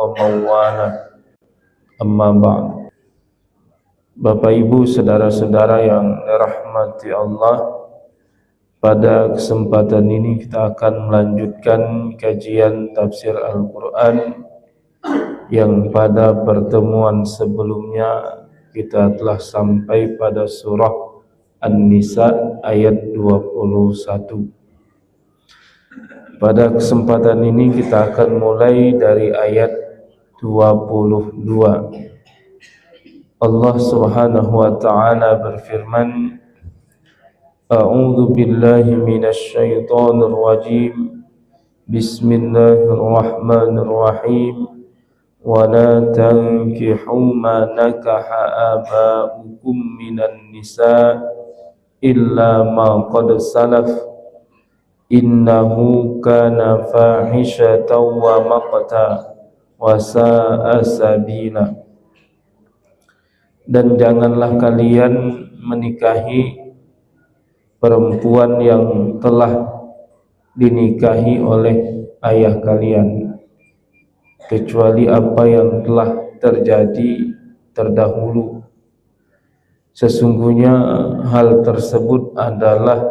ومن والاه. Amma ba'd. Bapak Ibu, saudara-saudara yang dirahmati Allah, pada kesempatan ini kita akan melanjutkan kajian tafsir Al-Quran yang pada pertemuan sebelumnya kita telah sampai pada surah An-Nisa ayat 21. Pada kesempatan ini kita akan mulai dari ayat 22. Allah Subhanahu wa ta'ala berfirman, A'udzu billahi minasy syaithanir rajim. Bismillahirrahmanirrahim. Wa la tankihu ma nakaha aba'ukum minan nisa illa ma qad salaf. Innahu kana fahishatan wa maqta wa sa'a sabila. Dan janganlah kalian menikahi perempuan yang telah dinikahi oleh ayah kalian, kecuali apa yang telah terjadi terdahulu. Sesungguhnya hal tersebut adalah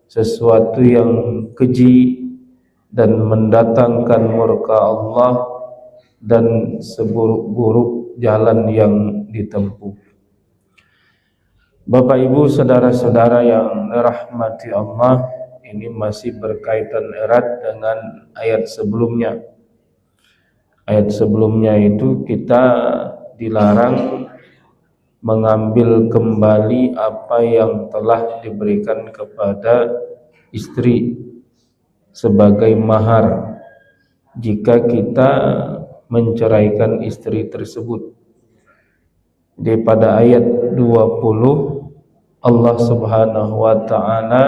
sesuatu yang keji dan mendatangkan murka Allah dan seburuk-buruk jalan yang ditempuh. Bapak Ibu, saudara-saudara yang dirahmati Allah, ini masih berkaitan erat dengan ayat sebelumnya. Ayat sebelumnya itu kita dilarang mengambil kembali apa yang telah diberikan kepada istri sebagai mahar jika kita menceraikan istri tersebut. Di pada ayat 20 Allah Subhanahu wa ta'ala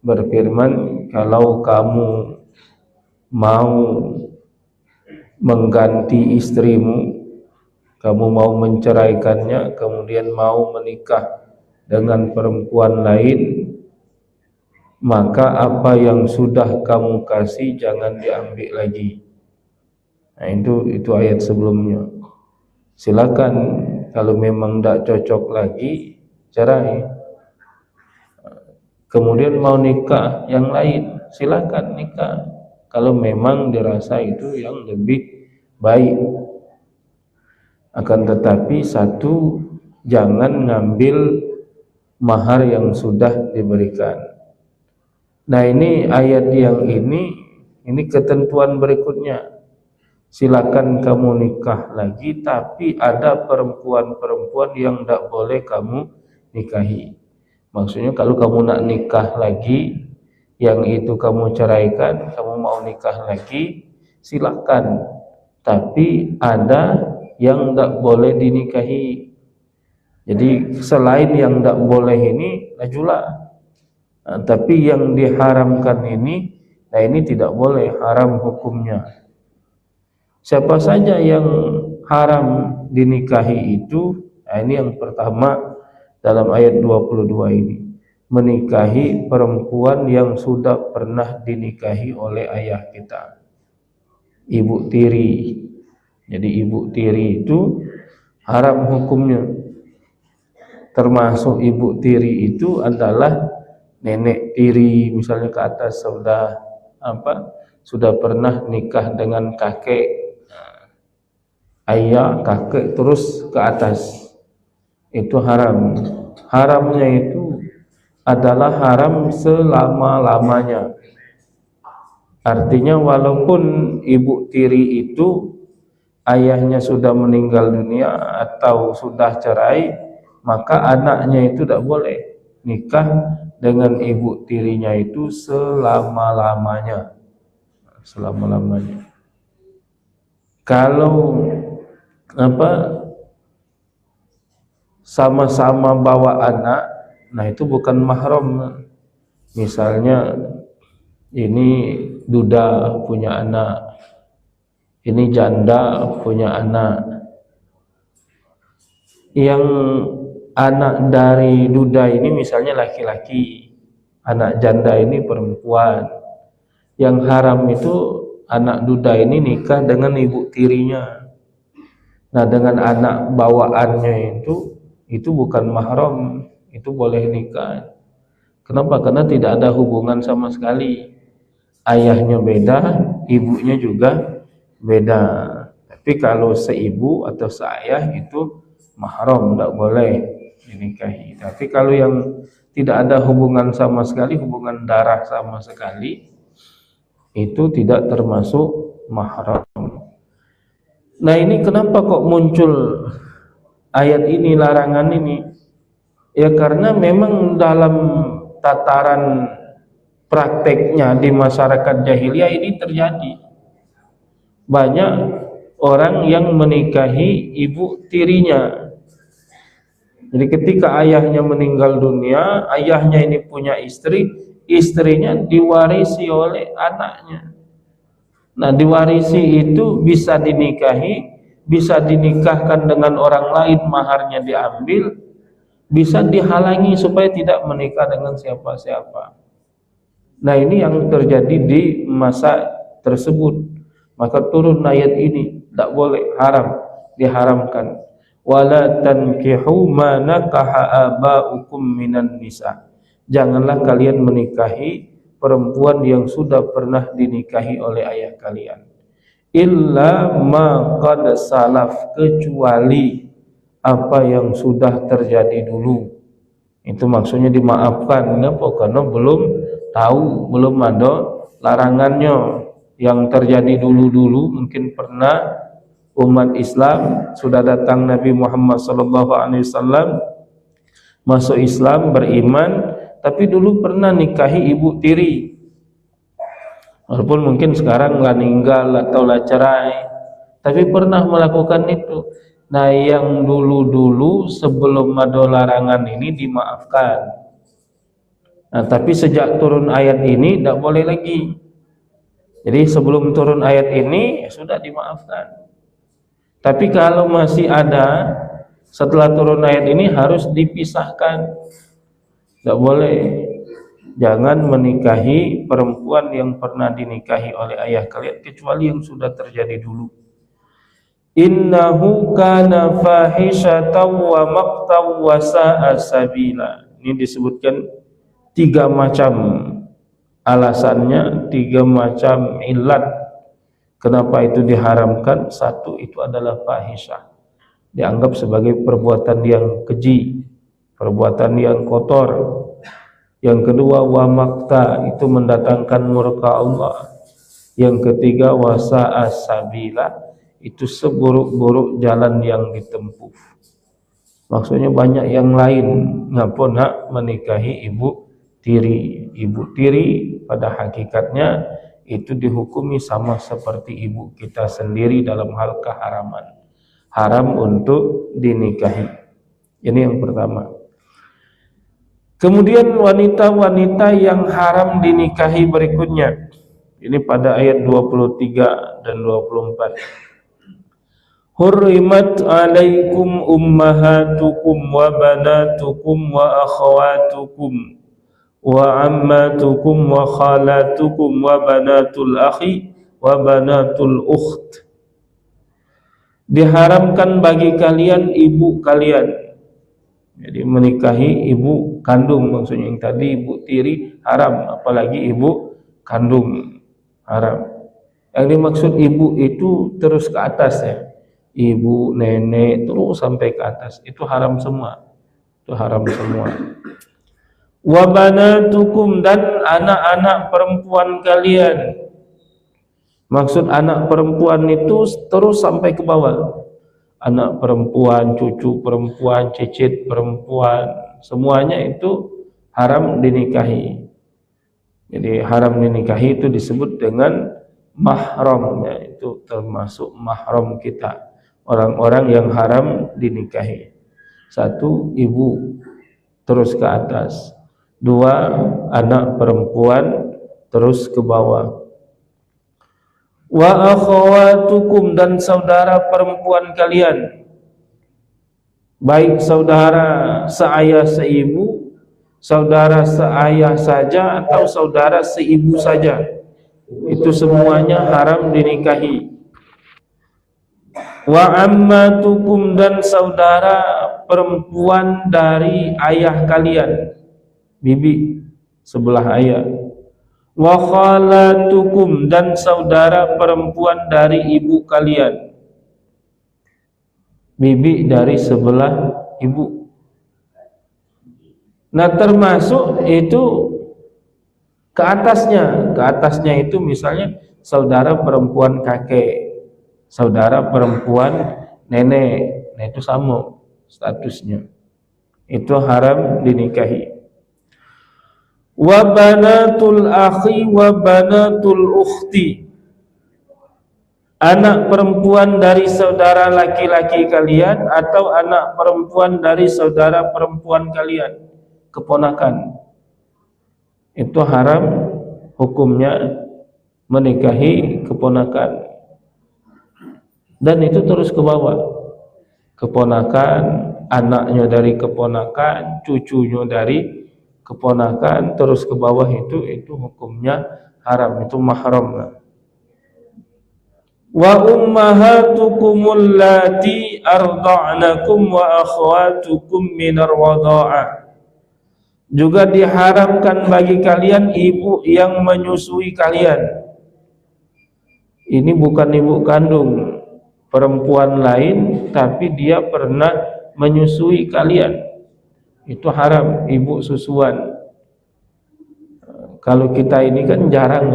berfirman, kalau kamu mau mengganti istrimu, kamu mau menceraikannya, kemudian mau menikah dengan perempuan lain, maka apa yang sudah kamu kasih jangan diambil lagi. Nah, itu ayat sebelumnya. Silakan kalau memang tidak cocok lagi, cerai. Kemudian mau nikah yang lain, silakan nikah kalau memang dirasa itu yang lebih baik. Akan tetapi satu, jangan ngambil mahar yang sudah diberikan. Nah, ini ayat yang ini ketentuan berikutnya. Silakan kamu nikah lagi, tapi ada perempuan-perempuan yang tidak boleh kamu nikahi. Maksudnya kalau kamu nak nikah lagi, yang itu kamu ceraikan, kamu mau nikah lagi, silakan. Tapi ada yang tidak boleh dinikahi. Jadi selain yang tidak boleh ini, najula. Nah, tapi yang diharamkan ini, nah ini tidak boleh, haram hukumnya. Siapa saja yang haram dinikahi itu, nah ini yang pertama dalam ayat 22 ini, menikahi perempuan yang sudah pernah dinikahi oleh ayah kita, ibu tiri. Jadi ibu tiri itu haram hukumnya. Termasuk ibu tiri itu adalah nenek tiri, misalnya ke atas sudah pernah nikah dengan kakek, ayah, kakek, terus ke atas, itu haram. Haramnya itu adalah haram selama-lamanya. Artinya walaupun ibu tiri itu ayahnya sudah meninggal dunia atau sudah cerai, maka anaknya itu tidak boleh nikah dengan ibu tirinya itu selama-lamanya. Selama-lamanya. Kalau sama-sama bawa anak, nah itu bukan mahram. Misalnya ini duda punya anak, ini janda punya anak. Yang anak dari duda ini misalnya laki-laki, anak janda ini perempuan. Yang haram itu anak duda ini nikah dengan ibu tirinya. Nah, dengan anak bawaannya itu bukan mahram, itu boleh nikah. Kenapa? Karena tidak ada hubungan sama sekali. Ayahnya beda, ibunya juga beda. Tapi kalau seibu atau seayah itu mahram, tidak boleh dinikahi. Tapi kalau yang tidak ada hubungan sama sekali, hubungan darah sama sekali, itu tidak termasuk mahram. Nah, ini kenapa kok muncul ayat ini, larangan ini? Ya karena memang dalam tataran prakteknya di masyarakat jahiliyah ini terjadi. Banyak orang yang menikahi ibu tirinya. Jadi ketika ayahnya meninggal dunia, ayahnya ini punya istri, istrinya diwarisi oleh anaknya. Nah, diwarisi itu bisa dinikahi, bisa dinikahkan dengan orang lain, maharnya diambil, bisa dihalangi supaya tidak menikah dengan siapa-siapa. Nah, ini yang terjadi di masa tersebut. Maka turun ayat ini, tidak boleh, haram, diharamkan. Wala tankihu ma nakaha aba'ukum minan nisa. Janganlah kalian menikahi perempuan yang sudah pernah dinikahi oleh ayah kalian, illa ma qad salaf, kecuali apa yang sudah terjadi dulu. Itu maksudnya dimaafkan. Kenapa? Karena belum tahu, belum ada larangannya. Yang terjadi dulu-dulu mungkin pernah umat Islam, sudah datang Nabi Muhammad SAW masuk Islam, beriman, tapi dulu pernah nikahi ibu tiri, walaupun mungkin sekarang lah ninggal atau lah cerai, tapi pernah melakukan itu. Nah, yang dulu-dulu sebelum ada larangan ini dimaafkan. Nah, tapi sejak turun ayat ini tidak boleh lagi. Jadi sebelum turun ayat ini ya sudah dimaafkan. Tapi kalau masih ada setelah turun ayat ini harus dipisahkan. Tidak boleh. Jangan menikahi perempuan yang pernah dinikahi oleh ayah kalian kecuali yang sudah terjadi dulu. Innahu kana fahishatan wa maqtan wa sa'a sabila. Ini disebutkan 3 macam alasannya, 3 macam ilat kenapa itu diharamkan. 1 itu adalah fahisyah, dianggap sebagai perbuatan yang keji, perbuatan yang kotor. Yang kedua, wa maqta, itu mendatangkan murka Allah. Yang ketiga, wa sa'a sabila, itu seburuk-buruk jalan yang ditempuh. Maksudnya banyak yang lain. Ngapa nak menikahi ibu tiri? Ibu tiri pada hakikatnya itu dihukumi sama seperti ibu kita sendiri dalam hal keharaman. Haram untuk dinikahi. Ini yang pertama. Kemudian wanita-wanita yang haram dinikahi berikutnya. Ini pada ayat 23 dan 24. Hurrimat alaikum ummahatukum wa banatukum wa akhawatukum wa ammatukum wa khalatukum wa banatul akhi wa banatul ukht. Diharamkan bagi kalian ibu kalian. Jadi menikahi ibu kandung, maksudnya yang tadi ibu tiri haram, apalagi ibu kandung haram. Yang dimaksud ibu itu terus ke atas ya. Ibu, nenek, terus sampai ke atas. Itu haram semua. Itu haram semua. Wa banatukum, dan anak-anak perempuan kalian. Maksud anak perempuan itu terus sampai ke bawah. Anak perempuan, cucu perempuan, cicit perempuan, semuanya itu haram dinikahi. Jadi haram dinikahi itu disebut dengan mahram, itu termasuk mahram kita. Orang-orang yang haram dinikahi. 1, ibu terus ke atas. 2, anak perempuan terus ke bawah. Wa akhawatukum, dan saudara perempuan kalian, baik saudara seayah seibu, saudara seayah saja, atau saudara seibu saja. Itu semuanya haram dinikahi. Wa ammatukum, dan saudara perempuan dari ayah kalian, bibi sebelah ayah. Wa khalatukum, dan saudara perempuan dari ibu kalian, bibi dari sebelah ibu. Nah, termasuk itu ke atasnya itu misalnya saudara perempuan kakek, saudara perempuan nenek. Nah, itu sama statusnya, itu haram dinikahi. Wa banatul akhi wa banatul ukhti, anak perempuan dari saudara laki-laki kalian atau anak perempuan dari saudara perempuan kalian, keponakan. Itu haram hukumnya menikahi keponakan. Dan itu terus ke bawah, keponakan, anaknya dari keponakan, cucunya dari keponakan, terus ke bawah, itu hukumnya haram, itu mahram. Wa ummahatukumul lati arda'nakum wa akhwatukum minar wada'ah, juga diharamkan bagi kalian ibu yang menyusui kalian. Ini bukan ibu kandung, perempuan lain, tapi dia pernah menyusui kalian. Itu haram, ibu susuan. Kalau kita ini kan jarang.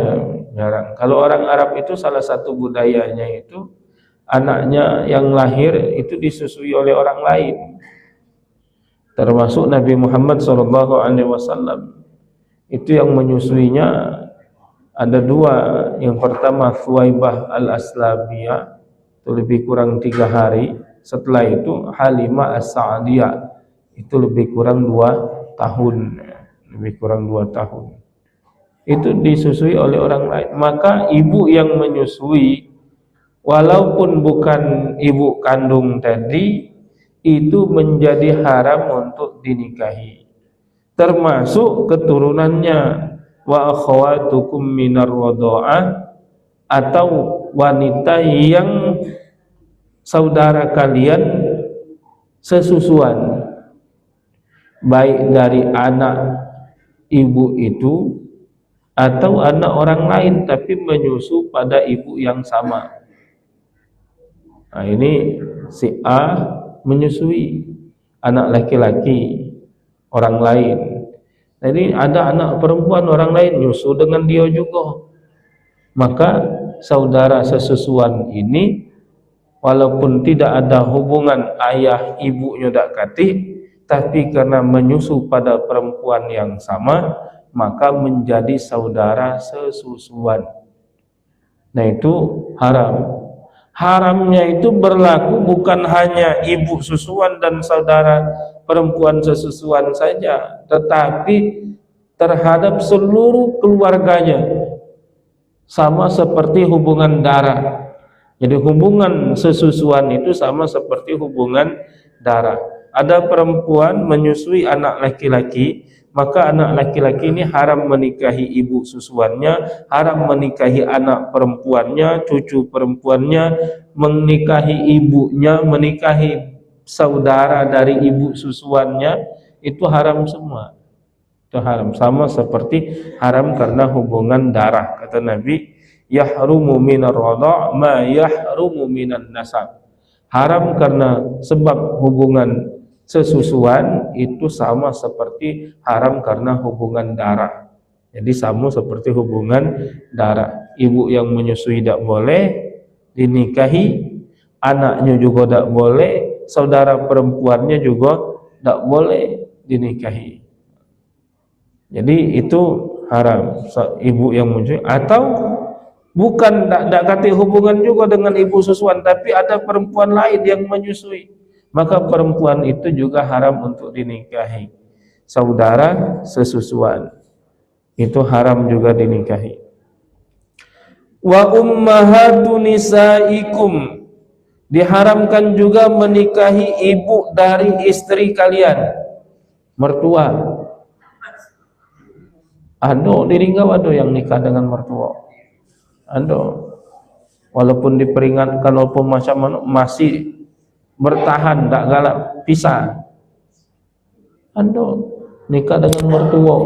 Kalau orang Arab itu salah satu budayanya itu anaknya yang lahir itu disusui oleh orang lain. Termasuk Nabi Muhammad SAW, itu yang menyusuinya ada dua. Yang pertama Thuwaibah al-Aslamiyah, itu lebih kurang 3 hari. Setelah itu Halimah as-Sa'diyah, itu lebih kurang 2 tahun, lebih kurang 2 tahun. Itu disusui oleh orang lain. Maka ibu yang menyusui, walaupun bukan ibu kandung tadi, itu menjadi haram untuk dinikahi, termasuk keturunannya. Wa akhwatukum minar wada'ah, atau wanita yang saudara kalian sesusuan, baik dari anak ibu itu atau anak orang lain tapi menyusu pada ibu yang sama. Nah, ini si A menyusui anak laki-laki orang lain. Jadi ada anak perempuan orang lain nyusu dengan dia juga. Maka saudara sesusuan ini, walaupun tidak ada hubungan ayah ibunya dak katih, tapi karena menyusu pada perempuan yang sama, maka menjadi saudara sesusuan. Nah, itu haram. Haramnya itu berlaku bukan hanya ibu susuan dan saudara perempuan sesusuan saja, tetapi terhadap seluruh keluarganya, sama seperti hubungan darah. Jadi hubungan sesusuan itu sama seperti hubungan darah. Ada perempuan menyusui anak laki-laki, maka anak laki-laki ini haram menikahi ibu susuannya, haram menikahi anak perempuannya, cucu perempuannya, menikahi ibunya, menikahi saudara dari ibu susuannya, itu haram semua. Itu haram, sama seperti haram karena hubungan darah. Kata Nabi, yahrumu minar radha' ma yahrumu minan nasab. Haram karena sebab hubungan sesusuan itu sama seperti haram karena hubungan darah. Jadi sama seperti hubungan darah. Ibu yang menyusui tidak boleh dinikahi, anaknya juga tidak boleh, saudara perempuannya juga tidak boleh dinikahi. Jadi itu haram, ibu yang menyusui. Atau bukan tidak kata hubungan juga dengan ibu susuan, tapi ada perempuan lain yang menyusui, maka perempuan itu juga haram untuk dinikahi. Saudara sesusuan itu haram juga dinikahi. Wa ummahatu nisaikum, diharamkan juga menikahi ibu dari istri kalian, mertua. Ada di Ringgau ada yang nikah dengan mertua. Ando walaupun diperingatkan walaupun macam mana masih bertahan, tak galak pisah. Ando nikah dengan mertua.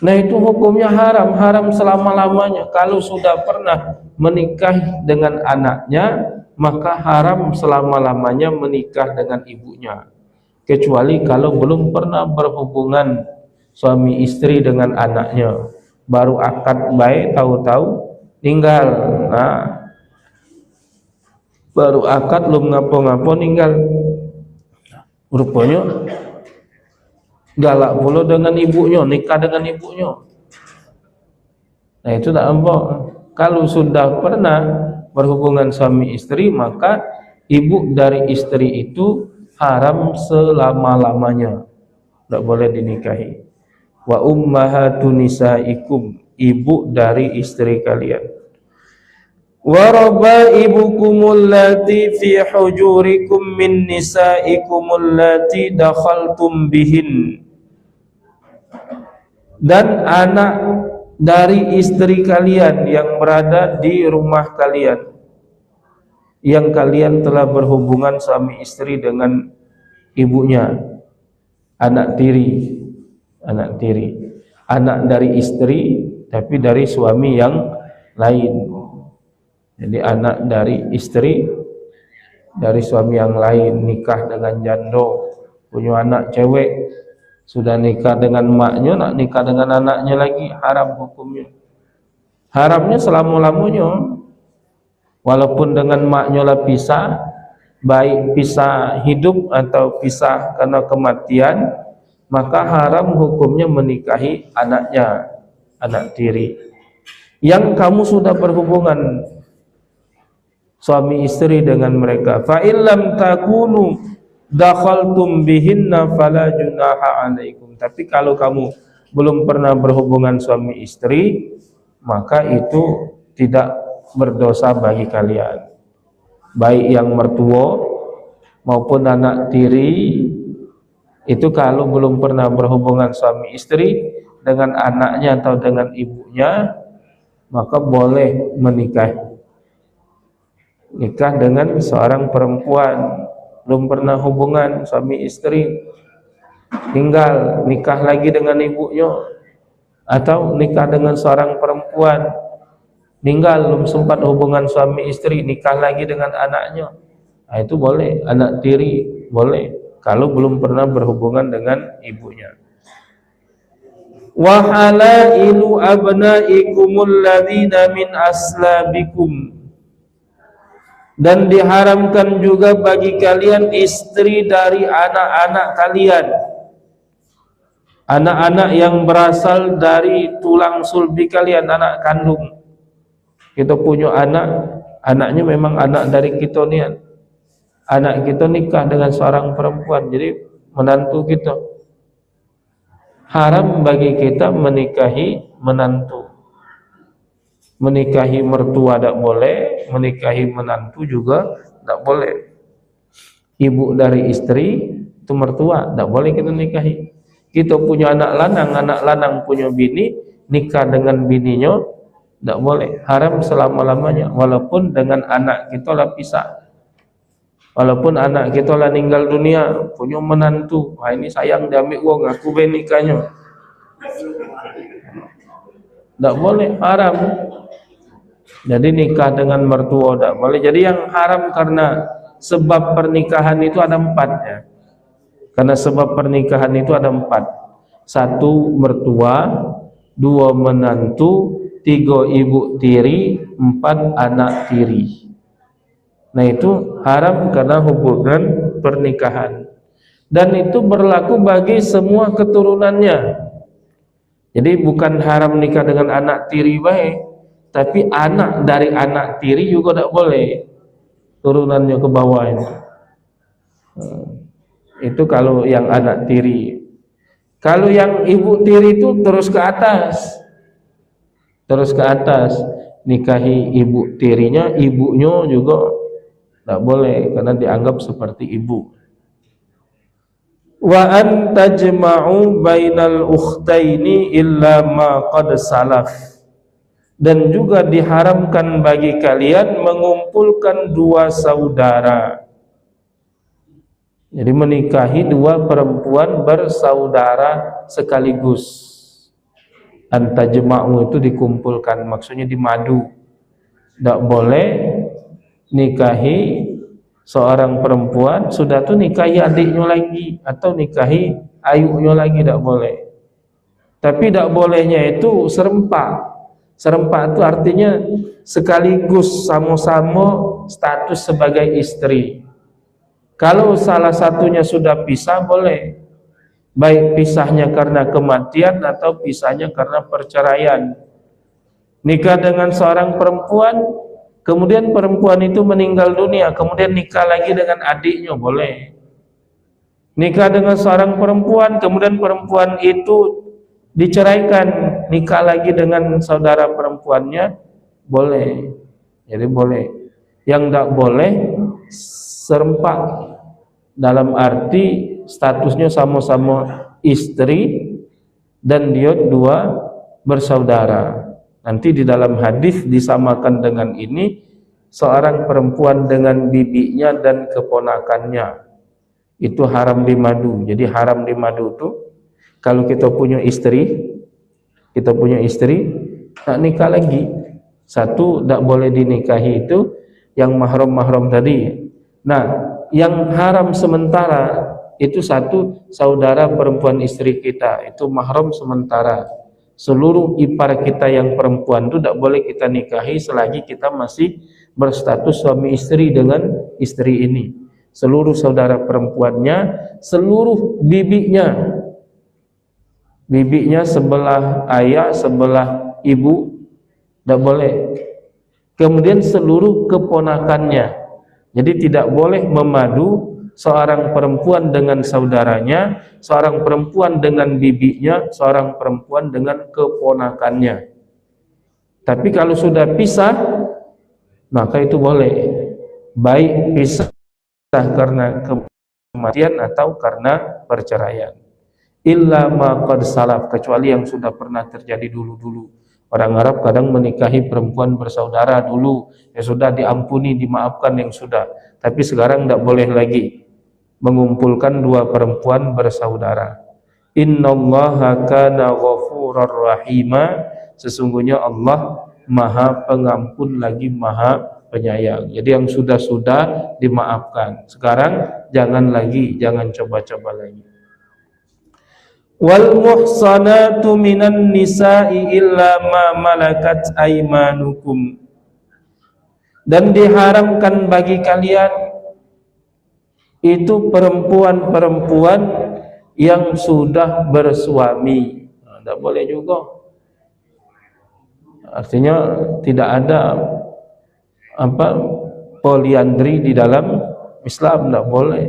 Nah itu hukumnya haram, haram selama-lamanya. Kalau sudah pernah menikah dengan anaknya, maka haram selama-lamanya menikah dengan ibunya. Kecuali kalau belum pernah berhubungan suami istri dengan anaknya, baru akad baik, tahu-tahu tinggal. Nah, baru akad belum ngapo-ngapo tinggal. Rupanya galak pula dengan ibunya, nikah dengan ibunya. Nah itu tak apa. Kalau sudah pernah berhubungan suami istri, maka ibu dari istri itu haram selama-lamanya, tak boleh dinikahi. Wa ummahatun nisaikum, ibu dari istri kalian. Wa rabaibukumul lati fi hujurikum min nisaikumul lati dakhaltum bihin, dan anak dari istri kalian yang berada di rumah kalian, yang kalian telah berhubungan suami istri dengan ibunya. Anak tiri, anak tiri, anak dari istri tapi dari suami yang lain. Jadi anak dari istri dari suami yang lain, nikah dengan jando, punya anak cewek, sudah nikah dengan maknya, nak nikah dengan anaknya lagi, haram hukumnya. Haramnya selama-lamanya. Walaupun dengan maknya lah pisah, baik pisah hidup atau pisah karena kematian, maka haram hukumnya menikahi anaknya, anak tiri yang kamu sudah berhubungan suami istri dengan mereka. Fa illam takunu dakhaltum bihinna fala junaha alaikum. Tapi kalau kamu belum pernah berhubungan suami istri, maka itu tidak berdosa bagi kalian. Baik yang mertua maupun anak tiri, itu kalau belum pernah berhubungan suami istri dengan anaknya atau dengan ibunya, maka boleh menikah. Nikah dengan seorang perempuan, belum pernah hubungan suami istri, tinggal nikah lagi dengan ibunya, atau nikah dengan seorang perempuan, tinggal belum sempat hubungan suami istri, nikah lagi dengan anaknya. Nah, itu boleh, anak tiri boleh kalau belum pernah berhubungan dengan ibunya. Wa halailu abnaikumul ladzina min aslabikum, dan diharamkan juga bagi kalian istri dari anak-anak kalian, anak-anak yang berasal dari tulang sulbi kalian, anak kandung. Kita punya anak, anaknya memang anak dari kita ni, anak kita nikah dengan seorang perempuan, jadi menantu kita. Haram bagi kita menikahi menantu. Menikahi mertua tak boleh, menikahi menantu juga tak boleh. Ibu dari istri itu mertua, tak boleh kita nikahi. Kita punya anak lanang punya bini, nikah dengan bininya tak boleh, haram selama-lamanya. Walaupun dengan anak kita lah pisah, walaupun anak kita lah meninggal dunia, punya menantu, wah ini sayang diambil wong, aku nikahnya, tak boleh, haram. Jadi nikah dengan mertua tak boleh. Jadi yang haram karena sebab pernikahan itu ada 4 ya. Karena sebab pernikahan itu ada 4. 1 mertua, 2 menantu, 3 ibu tiri, 4 anak tiri. Nah itu haram karena hubungan pernikahan. Dan itu berlaku bagi semua keturunannya. Jadi bukan haram nikah dengan anak tiri baik, tapi anak dari anak tiri juga tak boleh, turunannya ke bawah ini. Itu kalau yang anak tiri. Kalau yang ibu tiri itu terus ke atas, terus ke atas, nikahi ibu tirinya, ibunya juga tak boleh karena dianggap seperti ibu. Wa an tajma'u bainal ukhtaini illa ma qad salaf, Dan juga diharamkan bagi kalian mengumpulkan dua saudara. Jadi menikahi dua perempuan bersaudara sekaligus. Antajma'u itu dikumpulkan, maksudnya dimadu. Tidak boleh nikahi seorang perempuan sudah tuh nikahi adiknya lagi atau nikahi ayunya lagi, tidak boleh. Tapi tidak bolehnya itu serempak. Serempak itu artinya sekaligus sama-sama status sebagai istri. Kalau salah satunya sudah pisah boleh, baik pisahnya karena kematian atau pisahnya karena perceraian. Nikah dengan seorang perempuan, kemudian perempuan itu meninggal dunia, kemudian nikah lagi dengan adiknya boleh. Nikah dengan seorang perempuan, kemudian perempuan itu diceraikan, nikah lagi dengan saudara perempuannya boleh. Jadi boleh. Yang tidak boleh serempak, dalam arti statusnya sama-sama istri dan dia dua bersaudara. Nanti di dalam hadis disamakan dengan ini, seorang perempuan dengan bibinya dan keponakannya itu haram dimadu. Jadi haram dimadu itu kalau kita punya istri, nak nikah lagi, satu tidak boleh dinikahi itu yang mahram-mahram tadi. Nah, yang haram sementara itu satu, saudara perempuan istri kita, itu mahram sementara. Seluruh ipar kita yang perempuan itu tidak boleh kita nikahi selagi kita masih berstatus suami istri dengan istri ini. Seluruh saudara perempuannya, seluruh bibinya sebelah ayah, sebelah ibu, tidak boleh. Kemudian seluruh keponakannya. Jadi tidak boleh memadu seorang perempuan dengan saudaranya, seorang perempuan dengan bibinya, seorang perempuan dengan keponakannya. Tapi kalau sudah pisah, maka itu boleh, baik pisah karena kematian atau karena perceraian. Illa ma qad salaf, kecuali yang sudah pernah terjadi dulu-dulu. Orang Arab kadang menikahi perempuan bersaudara dulu, ya sudah diampuni, dimaafkan yang sudah. Tapi sekarang tidak boleh lagi mengumpulkan dua perempuan bersaudara. Innallaha kana ghafurur rahima, sesungguhnya Allah Maha Pengampun lagi Maha Penyayang. Jadi yang sudah dimaafkan. Sekarang jangan lagi, jangan coba-coba lagi. Wal muhsanatu minan nisa'i illa ma malakat aymanukum, dan diharamkan bagi kalian itu perempuan-perempuan yang sudah bersuami. Tidak boleh juga. Artinya tidak ada poliandri di dalam Islam, tidak boleh.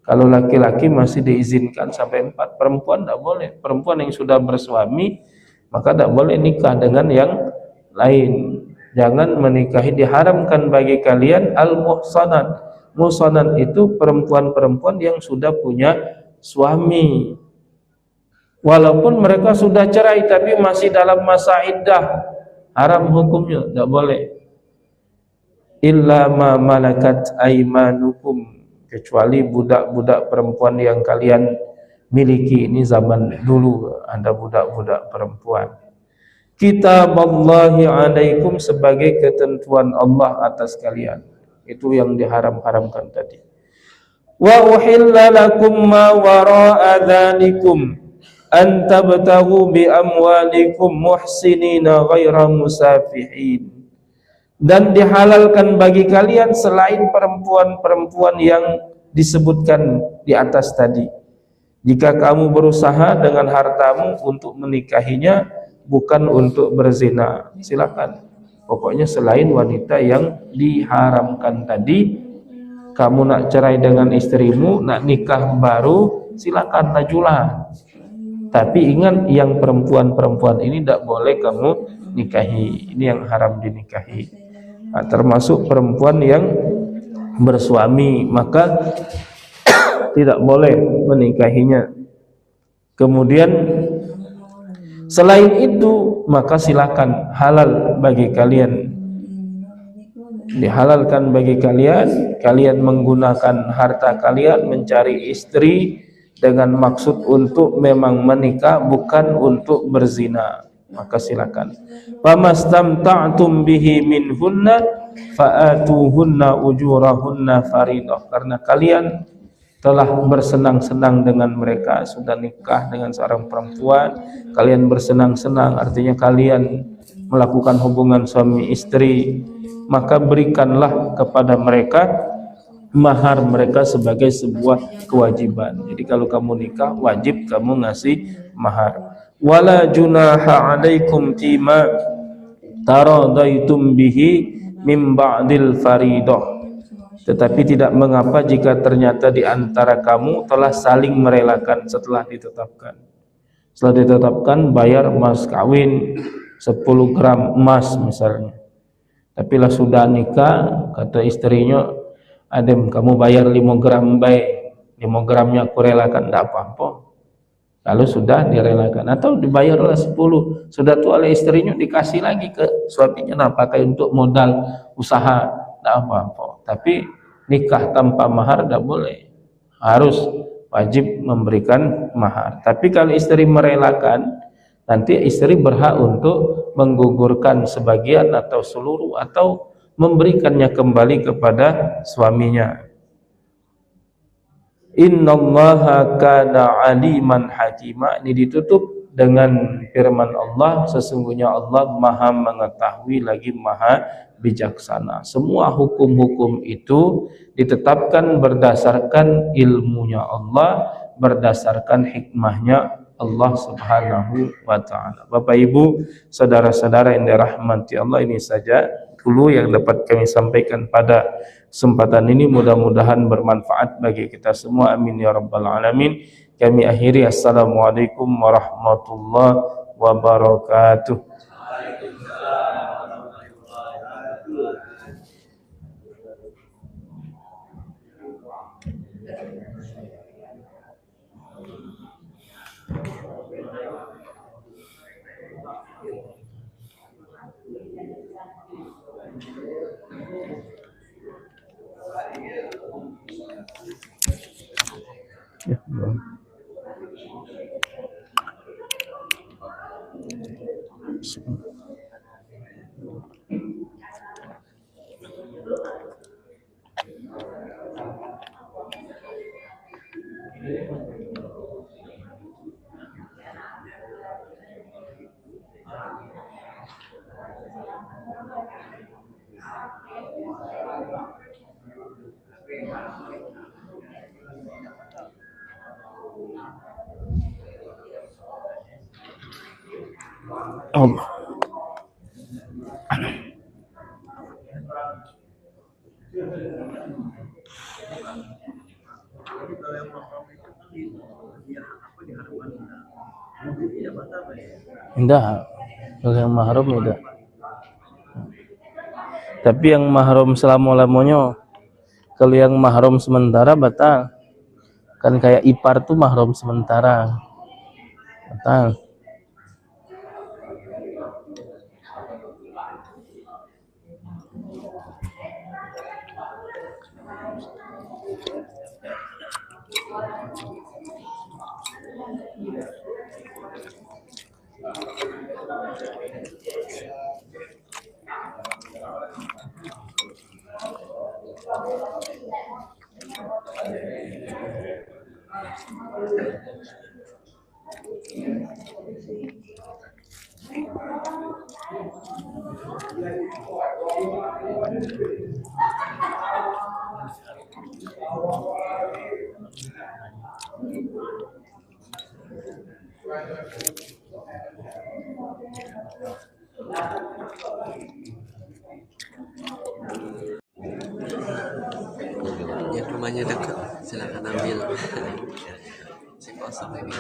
Kalau laki-laki masih diizinkan sampai 4, perempuan tidak boleh. Perempuan yang sudah bersuami maka tidak boleh nikah dengan yang lain. Jangan menikahi, diharamkan bagi kalian al-muhsanat. Muhsanat itu perempuan-perempuan yang sudah punya suami. Walaupun mereka sudah cerai tapi masih dalam masa iddah, haram hukumnya, tidak boleh. Illa ma malakat aymanukum, kecuali budak-budak perempuan yang kalian miliki. Ini zaman dulu ada budak-budak perempuan. Kitaballahi alaikum, sebagai ketentuan Allah atas kalian. Itu yang diharam-haramkan tadi. Wa uhilla lakum ma wara'a dzalikum an tabtaghu bi amwalikum muhsinina ghaira musafihin, dan dihalalkan bagi kalian selain perempuan-perempuan yang disebutkan di atas tadi, jika kamu berusaha dengan hartamu untuk menikahinya, bukan untuk berzina, silakan. Pokoknya selain wanita yang diharamkan tadi, kamu nak cerai dengan istrimu, nak nikah baru, silakan tajulah. Tapi ingat, yang perempuan-perempuan ini tidak boleh kamu nikahi. Ini yang haram dinikahi. Nah, termasuk perempuan yang bersuami, maka tidak boleh menikahinya. Kemudian selain itu, maka silakan, halal bagi kalian, dihalalkan bagi kalian, kalian menggunakan harta kalian mencari istri dengan maksud untuk memang menikah, bukan untuk berzina, maka silakan. Famastamta'tum bihi minhunna fa'atuhunna ujurahunna faridah, karena kalian telah bersenang-senang dengan mereka, sudah nikah dengan seorang perempuan, kalian bersenang-senang, artinya kalian melakukan hubungan suami istri, maka berikanlah kepada mereka mahar mereka sebagai sebuah kewajiban. Jadi kalau kamu nikah, wajib kamu ngasih mahar. Wala junaha 'alaikum fima taradaitum bihi mim ba'dil faridah. Tetapi tidak mengapa jika ternyata di antara kamu telah saling merelakan setelah ditetapkan. Setelah ditetapkan bayar mas kawin 10 gram emas misalnya. Tapi lah sudah nikah, kata istrinya, "Adem, kamu bayar 5 gram baik, 5 gramnya aku relakan," tidak apa-apa. Lalu sudah direlakan, atau dibayarlah 10, sudah tua oleh istrinya, dikasih lagi ke suaminya, nah pakai untuk modal usaha, tidak apa-apa. Tapi nikah tanpa mahar tidak boleh, harus wajib memberikan mahar. Tapi kalau istri merelakan, nanti istri berhak untuk menggugurkan sebagian atau seluruh, atau memberikannya kembali kepada suaminya. Innallaha kana aliman hakima, ini ditutup dengan firman Allah, sesungguhnya Allah maha mengetahui lagi maha bijaksana. Semua hukum-hukum itu ditetapkan berdasarkan ilmunya Allah, berdasarkan hikmahnya Allah subhanahu wa ta'ala. Bapak ibu, saudara-saudara yang dirahmati Allah, ini saja dulu yang dapat kami sampaikan pada kesempatan ini, mudah-mudahan bermanfaat bagi kita semua, amin ya rabbal alamin. Kami akhiri, assalamualaikum warahmatullahi wabarakatuh. Ya, Allah. Enggak, kalau yang mahram tidak. Tapi yang mahram selama-lamanya, kalau yang mahram sementara batal. Kan kayak ipar tuh mahram sementara, batal. Yang rumahnya dekat, silakan ambil. Si kosong ini.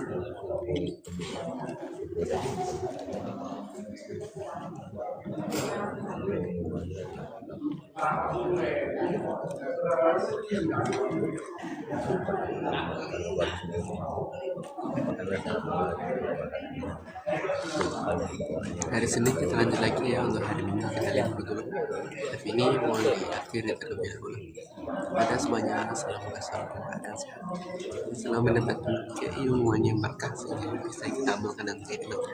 Siap. Hari Senin kita lanjut lagi ya untuk hari Minggu kita lihat dulu. Tapi ini mau diakhiri terlebih dahulu. Pada semuanya selalu dan sehat. Selalu mendapatkan keilmuan yang berkah sehingga bisa kita amalkan dan kehidupan.